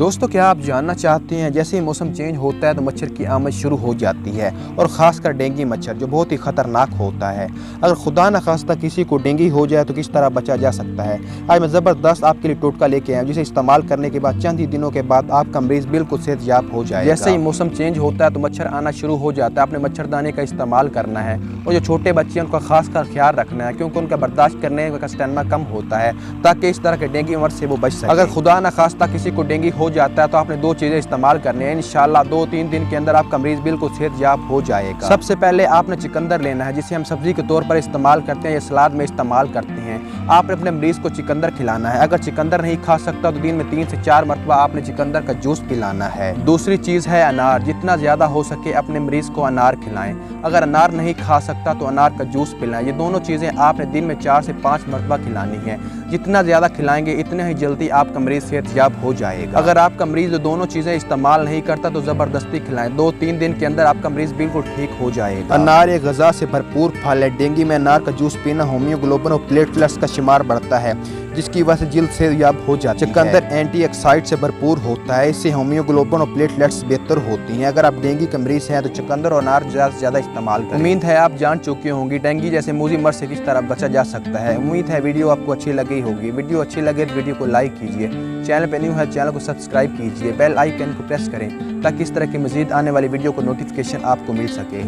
दोस्तों, क्या आप जानना चाहते हैं जैसे ही मौसम चेंज होता है तो मच्छर की आमद शुरू हो जाती है और ख़ासकर डेंगू मच्छर जो बहुत ही ख़तरनाक होता है। अगर खुदा न खास्ता किसी को डेंगू हो जाए तो किस तरह बचा जा सकता है, आज मैं ज़बरदस्त आपके लिए टोटका लेके आया हूं जिसे इस्तेमाल करने के बाद चंद ही दिनों के बाद आपका मरीज़ बिल्कुल सेहतयाब हो जाएगा। जैसे ही मौसम चेंज होता है तो मच्छर आना शुरू हो जाता है। आपने मच्छरदानी का इस्तेमाल करना है और जो छोटे बच्चे हैं उनका खासकर ख्याल रखना है क्योंकि उनका बर्दाश्त करने का स्टेमिना कम होता है ताकि इस तरह के डेंगू मच्छर से वो बच सके। अगर खुदा न खास्ता किसी को डेंगू हो जाता है तो आपने दो चीज़ें इस्तेमाल करनी है। इंशाल्लाह 2-3 दिन के अंदर आपका मरीज बिल्कुल सेहतयाब हो जाएगा। सबसे पहले आपने चुकंदर लेना है जिसे हम सब्जी के तौर पर इस्तेमाल करते हैं या सलाद में इस्तेमाल करते हैं। आपने अपने मरीज को चुकंदर खिलाना है। अगर चुकंदर नहीं खा सकता तो दिन में 3 से 4 मरतबा आपने चुकंदर का जूस पिलाना है। दूसरी चीज़ है अनार। जितना ज़्यादा हो सके अपने मरीज को अनार खिलाएं। अगर अनार नहीं खा सकता तो अनार का जूस पिलाएं। ये दोनों चीज़ें आपने दिन में 4 से 5 मरतबा खिलानी है। जितना ज़्यादा खिलाएंगे इतने ही जल्दी आपका मरीज सेहतयाब हो जाएगा। अगर आपका मरीज दोनों चीज़ें इस्तेमाल नहीं करता तो ज़बरदस्ती खिलाएं। 2-3 दिन के अंदर आपका मरीज बिल्कुल ठीक हो जाएगा। अनार एक ग़िज़ा से भरपूर फल है। डेंगू में अनार का जूस पीना हीमोग्लोबिन और प्लेटलेट्स का शुमार बढ़ता है जिसकी वजह से जिल्द सेहतयाब हो जाती है। चुकंदर एंटीऑक्सीडेंट से भरपूर होता है। इससे हीमोग्लोबिन और प्लेटलेट्स बेहतर होती हैं। अगर आप डेंगू के मरीज हैं तो चुकंदर और अनार ज़्यादा से ज़्यादा इस्तेमाल करें। उम्मीद है आप जान चुके होंगी डेंगू जैसे मूजी मर्ज से किस तरह बचा जा सकता है। उम्मीद है वीडियो आपको अच्छी लगी होगी। वीडियो अच्छी लगे तो वीडियो को लाइक कीजिए। चैनल पर न्यू है चैनल को सब्सक्राइब कीजिए। बेल आइकन को प्रेस करें ताकि इस तरह की मज़ीद आने वाली वीडियो को नोटिफिकेशन आपको मिल सके।